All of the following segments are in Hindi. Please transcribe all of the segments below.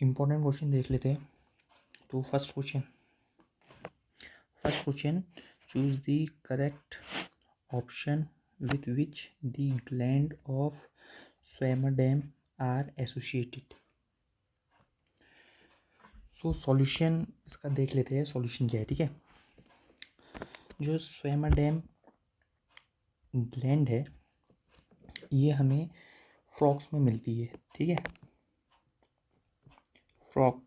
इम्पोर्टेंट क्वेश्चन देख लेते हैं। तो first question, choose the correct option with which the gland of swammerdam are associated। So solution इसका देख लेते हैं, सॉल्यूशन क्या है। ठीक है, जो swammerdam ग्लैंड है ये हमें फ्रॉक्स में मिलती है। ठीक है, फ्रॉक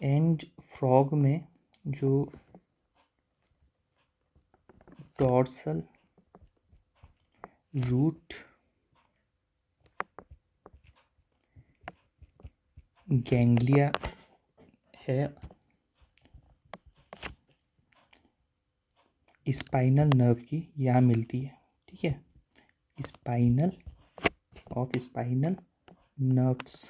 एंड फ्रॉग में जो डॉर्सल रूट गैंग्लिया है स्पाइनल नर्व की यहाँ मिलती है। ठीक है, स्पाइनल नर्व्स।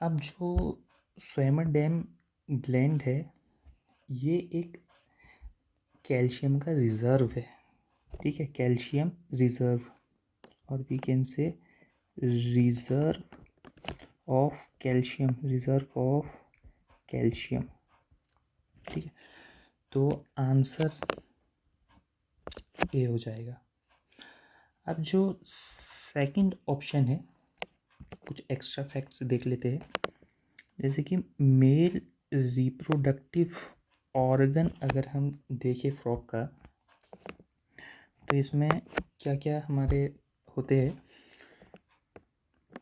अब जो स्वेमरडैम ग्लैंड है ये एक कैल्शियम का रिजर्व है। ठीक है, कैल्शियम रिजर्व, और we can say reserve of calcium. ठीक है, तो आंसर ए हो जाएगा। अब जो सेकंड ऑप्शन है, कुछ एक्स्ट्रा फैक्ट्स देख लेते हैं। जैसे कि मेल रिप्रोडक्टिव ऑर्गन अगर हम देखें फ्रॉग का, तो इसमें क्या क्या हमारे होते हैं।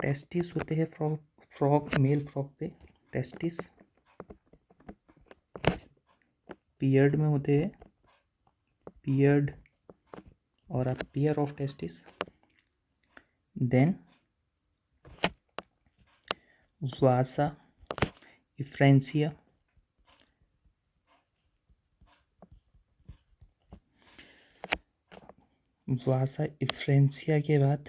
टेस्टिस होते हैं फ्रॉग मेल फ्रॉग पे, टेस्टिस पियर्ड में होते हैं, पियर्ड और a pair of testis. Then vasa efferentia, vasa efferentia के बाद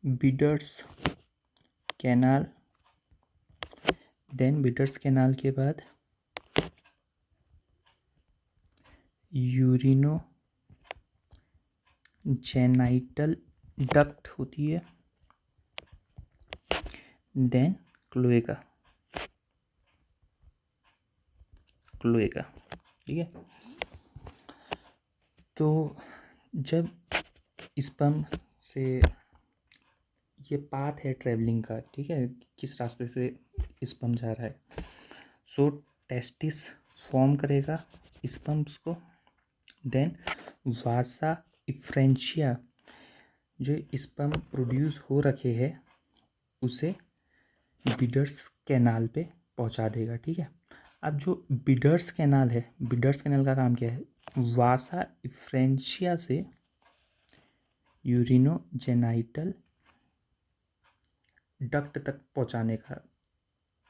Bidder's canal, then Bidder's canal के बाद यूरिनो जेनाइटल डक्ट होती है, देन क्लोएका। ठीक है, तो जब स्पर्म से ये पाथ है ट्रेवलिंग का, ठीक है, किस रास्ते से स्पर्म जा रहा है, सो टेस्टिस फॉर्म करेगा स्पर्म्स को। देन वासा इफ्रेंशिया जो स्पर्म प्रोड्यूस हो रखे हैं उसे बिडर्स कैनाल पे पहुंचा देगा। ठीक है, अब जो बिडर्स कैनाल है, बिडर्स कैनाल का काम क्या है, वासा इफ्रेंशिया से यूरिनो जेनाइटल डक्ट तक पहुंचाने का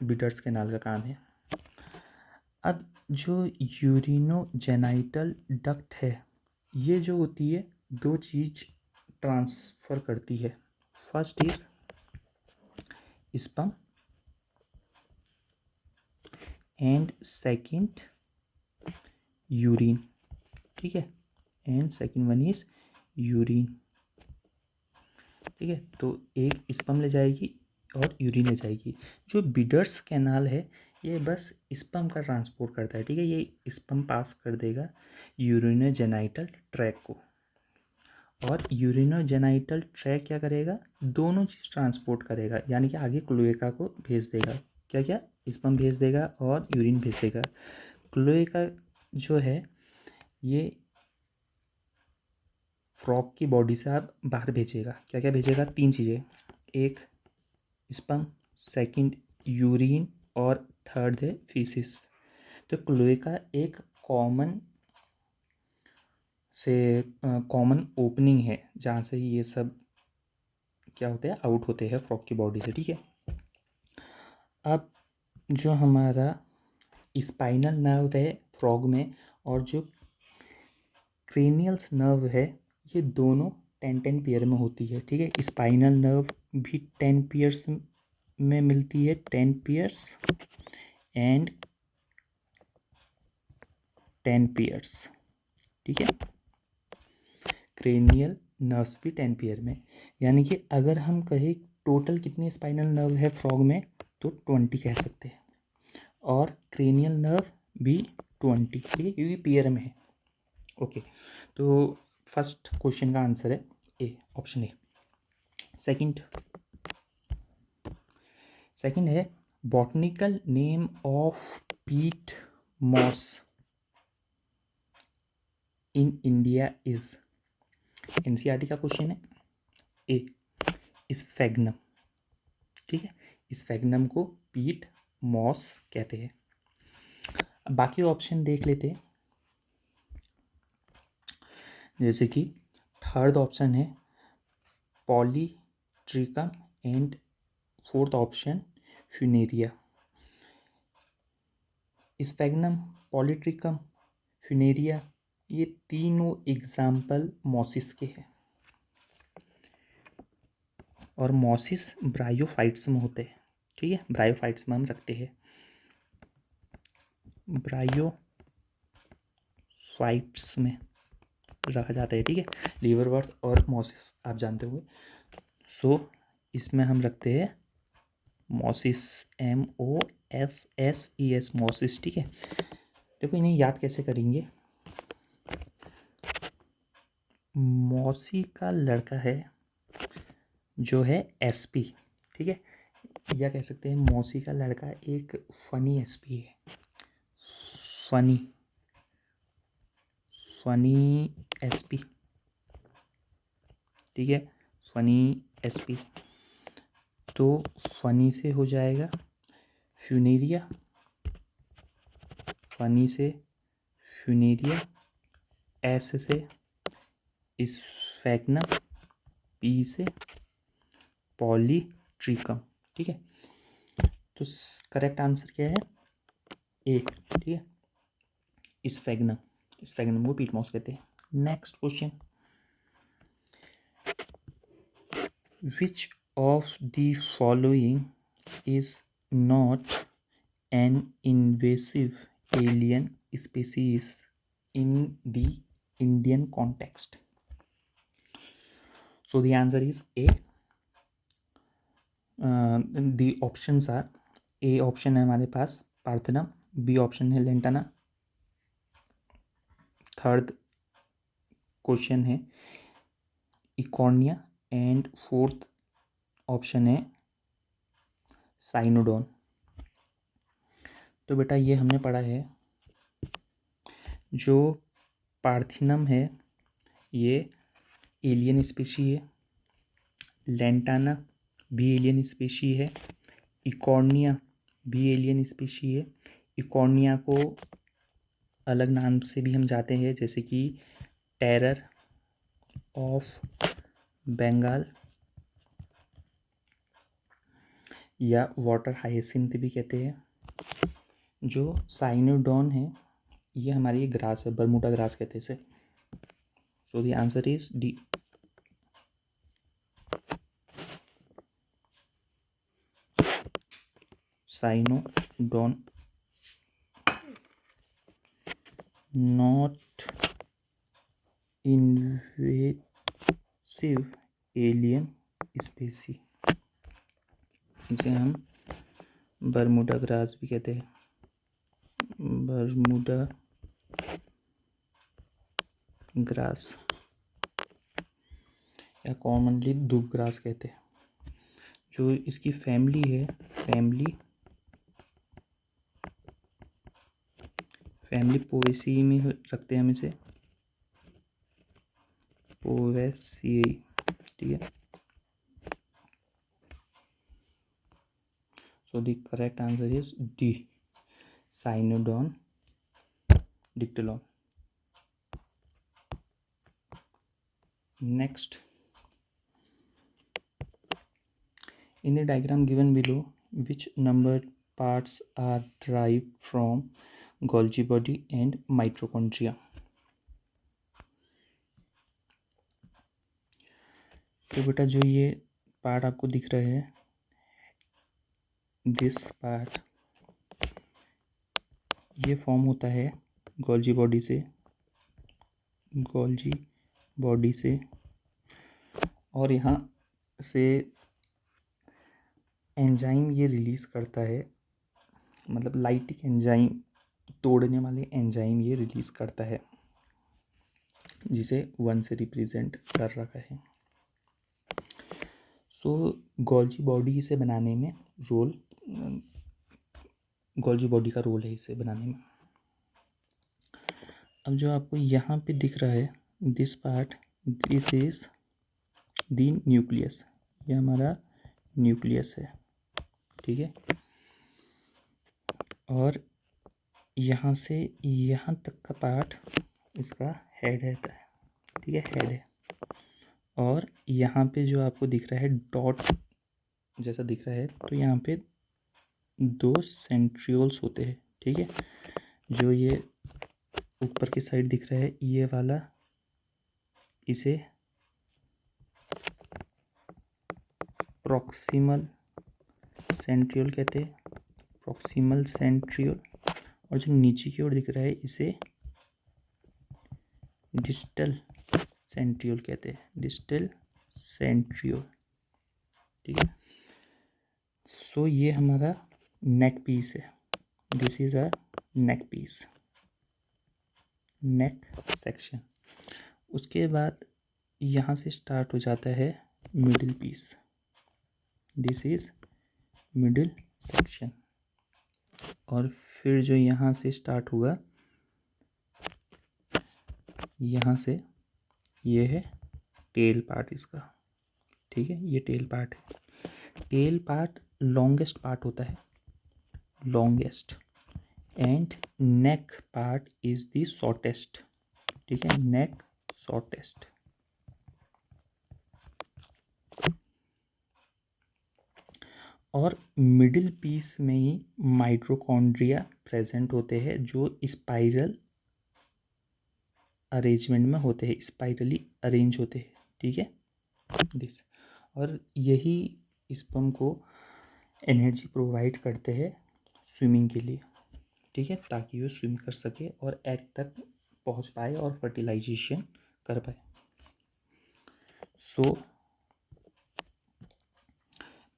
बिडर्स कैनाल का काम है। अब जो यूरिनो जेनाइटल डक्ट है ये जो होती है दो चीज़ ट्रांसफ़र करती है। First is sperm and second urine. ठीक है, and second one is urine. ठीक है, तो एक स्पर्म ले जाएगी और यूरिन ले जाएगी। जो बिडर्स कैनाल है ये बस स्पर्म का ट्रांसपोर्ट करता है। ठीक है, ये स्पर्म पास कर देगा यूरिनोजेनाइटल ट्रैक को, और यूरिनोजेनाइटल ट्रैक क्या करेगा, दोनों चीज़ ट्रांसपोर्ट करेगा, यानी कि आगे क्लोएका को भेज देगा। क्या क्या, स्पर्म भेज देगा और यूरिन भेज देगा। क्लोएका जो है ये फ्रॉग की बॉडी से आप बाहर भेजेगा। क्या क्या भेजेगा, तीन चीज़ें, एक स्पर्म, सेकंड यूरिन और थर्ड है फीसिस। तो क्लोएका एक कॉमन ओपनिंग है जहाँ से ये सब क्या होते हैं, आउट होते हैं फ्रॉग की बॉडी से। ठीक है, अब जो हमारा स्पाइनल नर्व है फ्रॉग में और जो क्रेनियल्स नर्व है ये दोनों 10 पेयर में होती है। ठीक है, स्पाइनल नर्व भी 10 पेयर्स में मिलती है, 10 पेयर्स, एंड 10 पेयर्स, ठीक है। क्रेनियल नर्व्स भी 10 पेयर में, यानी कि अगर हम कहें टोटल कितने स्पाइनल नर्व है फ्रॉग में तो 20 कह सकते हैं, और क्रेनियल नर्व भी 20, ठीक है, क्योंकि पेयर में है। ओके, तो फर्स्ट क्वेश्चन का आंसर है ए, ऑप्शन ए। सेकंड है botanical name of peat moss in India is. NCERT का क्वेश्चन है। ए, स्फेग्नम, ठीक है, स्फेग्नम को पीट मॉस कहते हैं। अब बाकी ऑप्शन देख लेते हैं, जैसे कि थर्ड ऑप्शन है polytrichum and fourth option funaria. Sphagnum, polytrichum, funaria, ये तीनों एग्जाम्पल मॉसिस के हैं, और मॉसिस ब्रायोफाइट्स में होते हैं, ठीक है, ब्रायोफाइट्स में हम रखते हैं, ब्रायोफाइट्स में रखा जाता है, ठीक है। लीवरवर्थ और मॉसिस आप जानते होंगे। सो इसमें हम रखते हैं मॉसिस, MOSSES, मॉसिस, ठीक है। देखो इन्हें याद कैसे करेंगे। मॉसी का लड़का है जो है SP, ठीक है, या कह सकते हैं मौसी का लड़का एक फनी SP है, फनी SP, ठीक है, फनी SP। तो फनी से हो जाएगा फ्यूनेरिया, फनी से फ्यूनेरिया, S से स्फेग्नम, P से पॉलीट्रिकम, ठीक है। तो करेक्ट आंसर क्या है, ए, ठीक है, स्फेग्नम, स्फेग्नम को पीट मॉस कहते हैं। Next question, which of the following is not an invasive alien species in the Indian context? So the answer is A. The options are, A option है हमारे पास पार्थेनम, B ऑप्शन है लेंटाना, थर्ड क्वेश्चन है इकॉर्निया, एंड फोर्थ ऑप्शन है साइनोडोन। तो बेटा ये हमने पढ़ा है, जो पार्थिनम है ये एलियन स्पीशी है, लेंटाना भी एलियन स्पीशी है, इकॉर्निया भी एलियन स्पीशी है। इकॉर्निया को अलग नाम से भी हम जाते हैं, जैसे कि टेरर ऑफ बंगाल या वाटर हाइसिंथ भी कहते हैं। जो साइनोडॉन है ये हमारी ग्रास है, बरमूडा ग्रास कहते हैं इसे। So the answer is D. Cynodon not invasive alien स्पीसी, इसे हम बरमूडा ग्रास भी कहते हैं, बरमूडा ग्रास या कॉमनली दूब ग्रास कहते हैं। जो इसकी फैमिली है, फैमिली पोएसी में रखते हैं हम इसे, पोएसियाई, ठीक है। So the correct answer is D, Cynodon डिक्टिलॉन। Next, in the diagram given below, which numbered parts are derived from Golgi body and mitochondria? तो बेटा जो ये पार्ट आपको दिख रहे हैं, दिस पार्ट, ये फॉर्म होता है गोल्जी बॉडी से और यहाँ से एंजाइम ये रिलीज़ करता है, मतलब लाइटिक एंजाइम, तोड़ने वाले एंजाइम ये रिलीज़ करता है, जिसे 1 से रिप्रेजेंट कर रखा है। सो गोल्जी बॉडी इसे बनाने में गोल्जी बॉडी का रोल है इसे बनाने में। अब जो आपको यहाँ पे दिख रहा है this part, this is the nucleus, ये हमारा न्यूक्लियस है, ठीक है। और यहाँ से यहाँ तक का पार्ट इसका हेड है, ठीक है, हेड है। और यहाँ पे जो आपको दिख रहा है डॉट जैसा दिख रहा है, तो यहाँ पे 2 सेंट्रियोल्स होते हैं, ठीक है। जो ये ऊपर की साइड दिख रहा है ये वाला, इसे प्रॉक्सिमल सेंट्रियोल कहते हैं, प्रॉक्सिमल सेंट्रियोल। और जो नीचे की ओर दिख रहा है इसे डिस्टल सेंट्रियोल कहते हैं, डिस्टल सेंट्रियोल, ठीक है। सो ये हमारा नेक पीस है, this is a neck piece, neck section. उसके बाद यहाँ से स्टार्ट हो जाता है middle piece, this is middle section. और फिर जो यहाँ से स्टार्ट हुआ, यहाँ से ये है टेल पार्ट इसका, ठीक है, ये टेल पार्ट है। टेल पार्ट लॉन्गेस्ट पार्ट होता है, longest, and neck part is the shortest, ठीक है, नेक शॉर्टेस्ट। और मिडिल पीस में ही माइटोकॉन्ड्रिया प्रेजेंट होते हैं, जो स्पाइरल अरेंजमेंट में होते हैं, स्पाइरली अरेंज होते हैं, ठीक है, दिस। और यही स्पर्म को एनर्जी प्रोवाइड करते हैं स्विमिंग के लिए, ठीक है, ताकि वो स्विम कर सके और एग तक पहुंच पाए और फर्टिलाइजेशन कर पाए। सो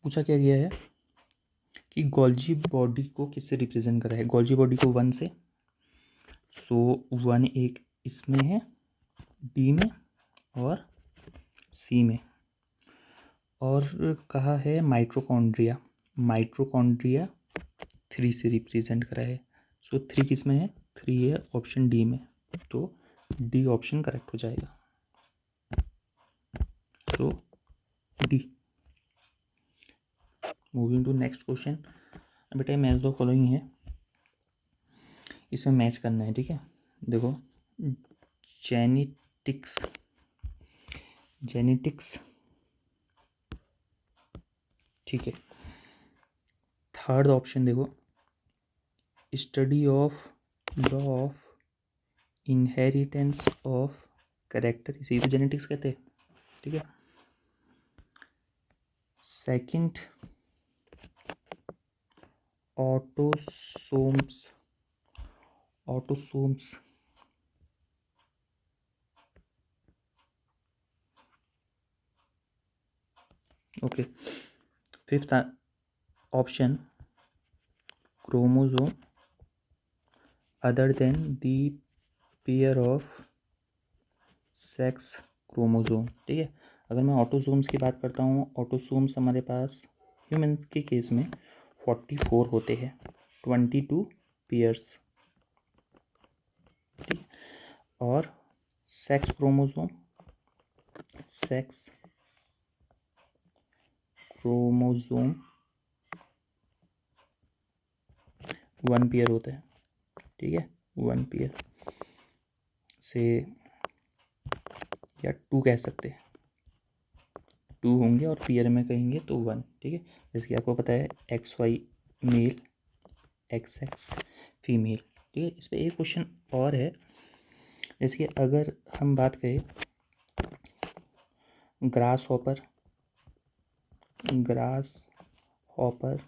पूछा क्या गया है कि गोल्जी बॉडी को किससे रिप्रेजेंट करा है, गोल्जी बॉडी को 1 से। सो 1 एक इसमें है, डी में और सी में। और कहा है माइटोकॉन्ड्रिया, माइटोकॉन्ड्रिया 3 से रिप्रेजेंट करा है। सो 3 किस में है, 3 है ऑप्शन डी में, तो डी ऑप्शन करेक्ट हो जाएगा। So D. Moving to next question. बेटा मैच दो फॉलोइंग है, इसमें मैच करना है, ठीक है। देखो जेनेटिक्स, ठीक है। थर्ड ऑप्शन देखो, study of law of inheritance of character, इसे तो जेनेटिक्स कहते हैं, ठीक है। Second autosomes, okay. Fifth option chromosome other than the pair of sex chromosome, ठीक है। अगर मैं ऑटोसोम्स की बात करता हूँ, ऑटोसोम्स हमारे पास ह्यूमन के केस में 44 होते हैं, 22 पेयर्स, ठीक है। और सेक्स क्रोमोसोम 1 पेयर होता है, ठीक है, 1 पेयर से, या 2 कह सकते हैं, 2 होंगे और पेयर में कहेंगे तो 1, ठीक है। जैसे कि आपको पता है XY मेल, XX फीमेल, ठीक है। इस पर एक क्वेश्चन और है, जैसे कि अगर हम बात करें ग्रास हॉपर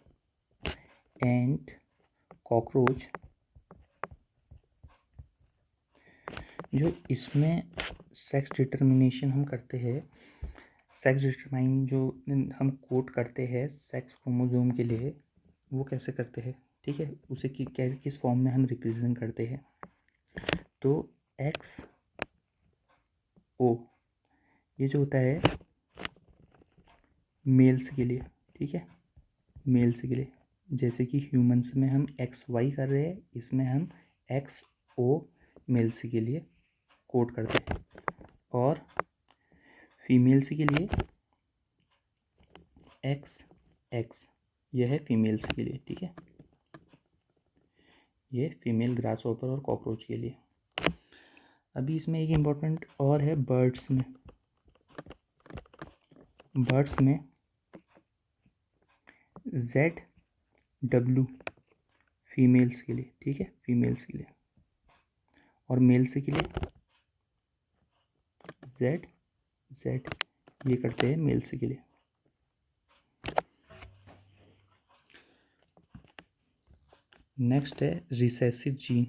एंड कॉकरोच, जो इसमें सेक्स डिटर्मिनेशन हम करते हैं, सेक्स डिटरमाइन जो हम कोड करते हैं सेक्स क्रोमोसोम के लिए, वो कैसे करते हैं, ठीक है, उसे किस फॉर्म में हम रिप्रेजेंट करते हैं। तो एक्स ओ ये जो होता है मेल्स के लिए, ठीक है, मेल्स के लिए, जैसे कि ह्यूमंस में हम एक्स वाई कर रहे हैं, इसमें हम एक्स ओ मेल्स के लिए कोड करते हैं, और फीमेल्स के लिए एक्स एक्स, यह है फीमेल्स के लिए, ठीक है, ये फीमेल ग्रास हॉपर और कॉकरोच के लिए। अभी इसमें एक इम्पॉर्टेंट और है बर्ड्स में, बर्ड्स में जेड डब्ल्यू फीमेल्स के लिए, ठीक है, फीमेल्स के लिए, और मेल्स के लिए जेड जेड ये करते हैं मेल्स के लिए। नेक्स्ट है recessive gene,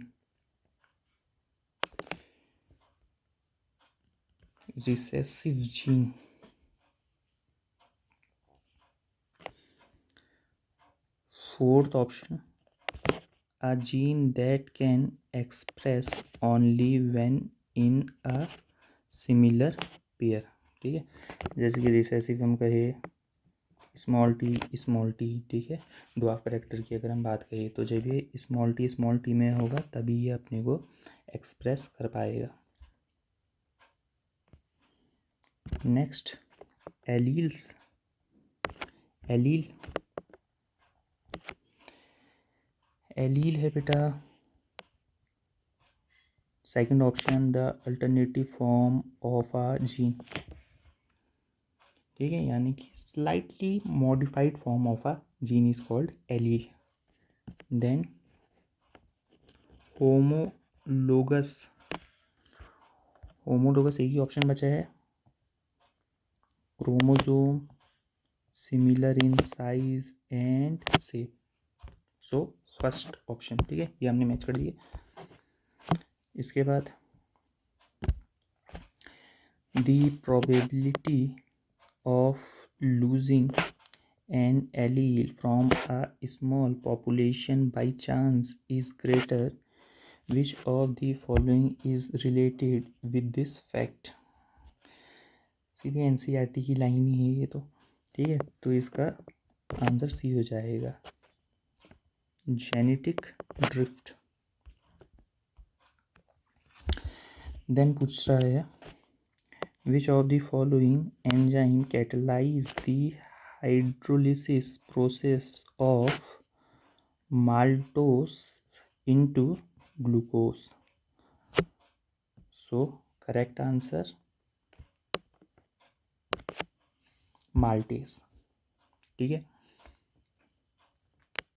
recessive gene fourth option, a gene that can express only when in a similar pair, ठीक है, जैसे कि रिसेसिव हम कहे स्मॉल टी, ठीक है, ड्वार्फ कैरेक्टर की अगर हम बात करें तो जब ये स्मॉल टी में होगा तभी ये अपने को एक्सप्रेस कर पाएगा। नेक्स्ट एलील्स, एलील है बेटा second option the alternative form of a gene, ठीक है, यानी कि slightly modified form of a gene is called allele. Then homologous, homologous एक ही ऑप्शन बचा है, chromosome similar in size and shape, so first option, ठीक है, ये हमने मैच कर दिए। इसके बाद the probability of losing an allele from a small population by chance is greater. Which of the following is related with this fact? Sidhi NCERT की लाइन ही है ये तो, ठीक है, तो इसका आंसर सी हो जाएगा, जेनेटिक ड्रिफ्ट। देन पूछ रहा है which of the following enzyme catalyze the hydrolysis process of maltose into glucose? So correct answer maltase, ठीक है।